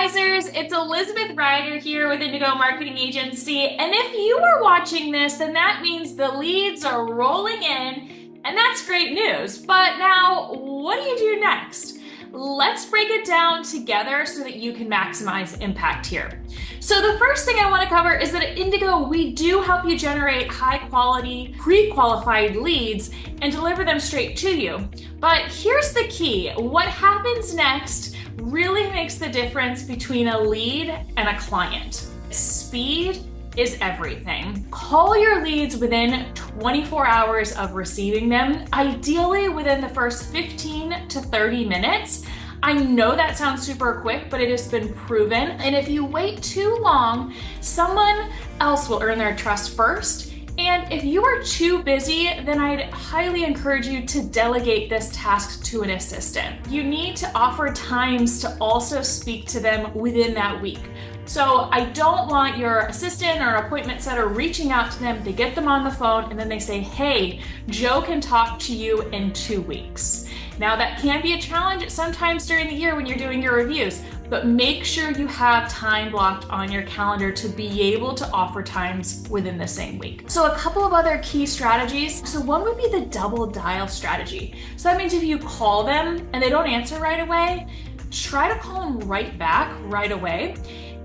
advisors, it's Elizabeth Ryder here with Indigo Marketing Agency. And if you are watching this, then that means the leads are rolling in, and that's great news. But now, what do you do next? Let's break it down together so that you can maximize impact here. So the first thing I want to cover is that at Indigo, we do help you generate high quality, pre-qualified leads and deliver them straight to you. But here's the key. What happens next really makes the difference between a lead and a client. Speed is everything. Call your leads within 24 hours of receiving them, ideally within the first 15 to 30 minutes. I know that sounds super quick, but it has been proven. And if you wait too long, someone else will earn their trust first. And if you are too busy, then I'd highly encourage you to delegate this task to an assistant. You need to offer times to also speak to them within that week. So I don't want your assistant or appointment setter reaching out to them, they get them on the phone, and then they say, hey, Joe can talk to you in 2 weeks. Now that can be a challenge sometimes during the year when you're doing your reviews, but make sure you have time blocked on your calendar to be able to offer times within the same week. So a couple of other key strategies. So one would be the double dial strategy. So that means if you call them and they don't answer right away, try to call them right back right away.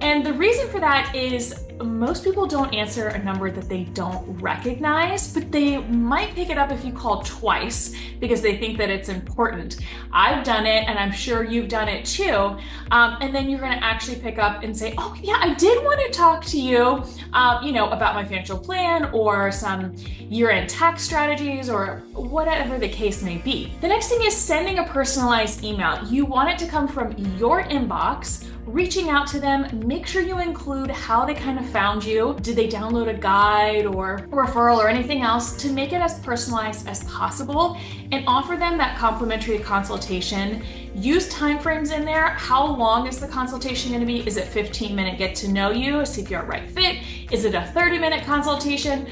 And the reason for that is most people don't answer a number that they don't recognize, but they might pick it up if you call twice because they think that it's important. I've done it, and I'm sure you've done it too. And then you're gonna actually pick up and say, oh yeah, I did wanna talk to you, about my financial plan or some year-end tax strategies or whatever the case may be. The next thing is sending a personalized email. You want it to come from your inbox, reaching out to them, make sure you include how they kind of found you. Did they download a guide or referral or anything else to make it as personalized as possible and offer them that complimentary consultation. Use timeframes in there. How long is the consultation going to be? Is it 15-minute get to know you, see if you're a right fit? Is it a 30-minute consultation?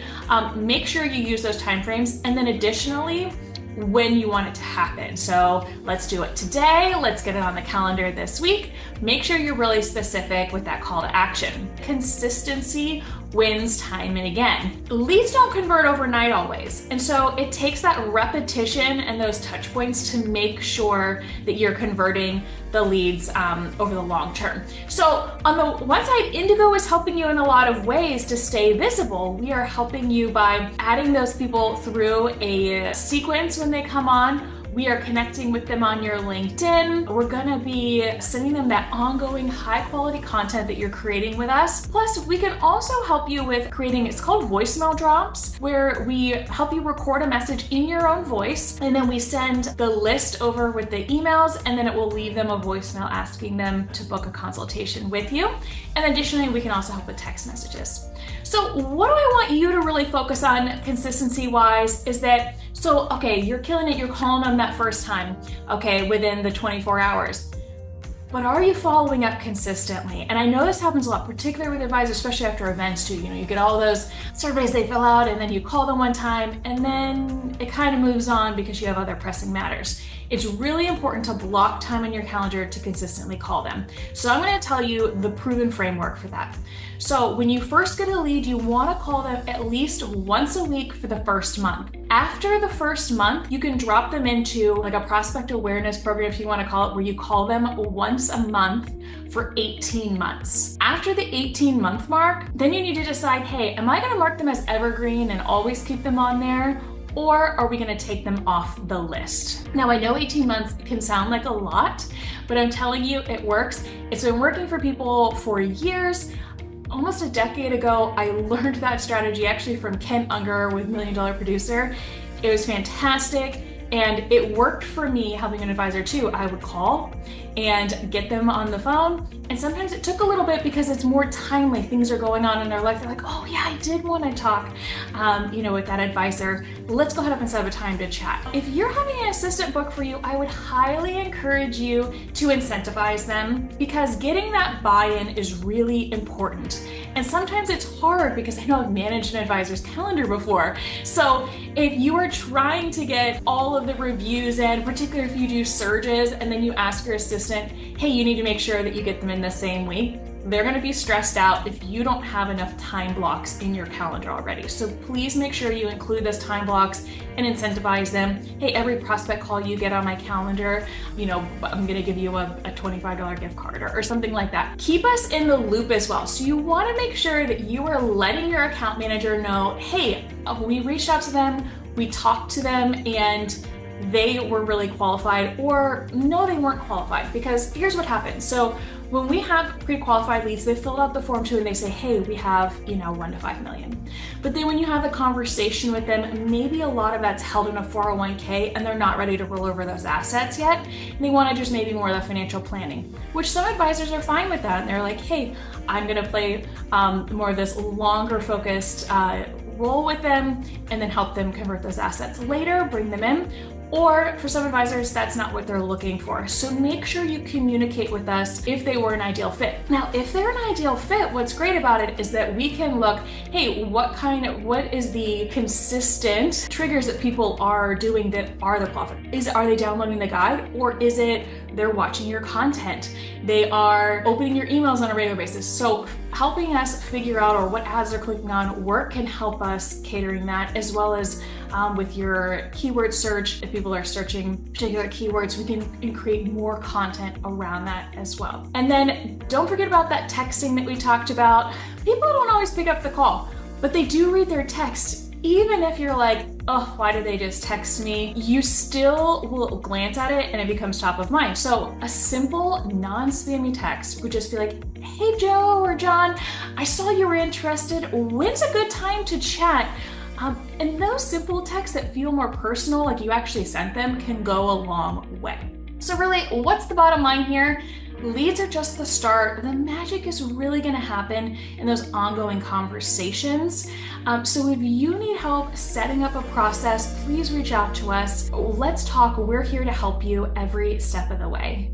Make sure you use those timeframes. And then additionally, when you want it to happen. So let's do it today. Let's get it on the calendar this week. Make sure you're really specific with that call to action. Consistency wins time and again. Leads don't convert overnight always. And so it takes that repetition and those touch points to make sure that you're converting the leads over the long term. So on the one side, Indigo is helping you in a lot of ways to stay visible. We are helping you by adding those people through a sequence when they come on. We are connecting with them on your LinkedIn. We're gonna be sending them that ongoing high quality content that you're creating with us. Plus, we can also help you with creating, it's called voicemail drops, where we help you record a message in your own voice, and then we send the list over with the emails, and then it will leave them a voicemail asking them to book a consultation with you. And additionally, we can also help with text messages. So what do I want you to really focus on consistency-wise is that, so, okay, you're killing it, you're calling them that first time, okay, within the 24 hours. But are you following up consistently? And I know this happens a lot, particularly with advisors, especially after events too. You get all those surveys they fill out and then you call them one time and then it kind of moves on because you have other pressing matters. It's really important to block time on your calendar to consistently call them. So I'm going to tell you the proven framework for that. So when you first get a lead, you want to call them at least once a week for the first month. After the first month, you can drop them into like a prospect awareness program, if you want to call it, where you call them once a month for 18 months. After the 18-month mark, then you need to decide, hey, am I going to mark them as evergreen and always keep them on there? Or are we gonna take them off the list? Now, I know 18 months can sound like a lot, but I'm telling you, it works. It's been working for people for years. Almost a decade ago, I learned that strategy actually from Ken Unger with $1 Million Producer. It was fantastic. And it worked for me helping an advisor too. I would call and get them on the phone. And sometimes it took a little bit because it's more timely. Things are going on in their life. They're like, oh yeah, I did want to talk, with that advisor. Let's go ahead and set up a time to chat. If you're having an assistant book for you, I would highly encourage you to incentivize them because getting that buy-in is really important. And sometimes it's hard because I know I've managed an advisor's calendar before. So if you are trying to get all of the reviews in, particularly if you do surges and then you ask your assistant, hey, you need to make sure that you get them in the same week, they're going to be stressed out if you don't have enough time blocks in your calendar already. So please make sure you include those time blocks and incentivize them. Hey, every prospect call you get on my calendar, I'm going to give you a $25 gift card or something like that. Keep us in the loop as well. So you want to make sure that you are letting your account manager know, hey, we reached out to them, we talked to them, and they were really qualified, or no, they weren't qualified. Because here's what happens. So when we have pre-qualified leads, they fill out the form too and they say, hey, we have, 1 to 5 million. But then when you have a conversation with them, maybe a lot of that's held in a 401k and they're not ready to roll over those assets yet. And they want to just maybe more of the financial planning, which some advisors are fine with that. And they're like, hey, I'm going to play more of this longer focused role with them and then help them convert those assets later, bring them in. Or for some advisors, that's not what they're looking for. So make sure you communicate with us if they were an ideal fit. Now, if they're an ideal fit, what's great about it is that we can look, hey, what is the consistent triggers that people are doing that are the qualified? Are they downloading the guide, or is it they're watching your content? They are opening your emails on a regular basis. So helping us figure out or what ads they're clicking on, work can help us catering that, as well as with your keyword search. If people are searching particular keywords, we can create more content around that as well. And then don't forget about that texting that we talked about. People don't always pick up the call, but they do read their text. Even if you're like, oh, why did they just text me? You still will glance at it and it becomes top of mind. So a simple non-spammy text would just be like, hey, Joe or John, I saw you were interested. When's a good time to chat? And those simple texts that feel more personal, like you actually sent them, can go a long way. So really, what's the bottom line here? Leads are just the start. The magic is really going to happen in those ongoing conversations. So if you need help setting up a process, please reach out to us. Let's talk. We're here to help you every step of the way.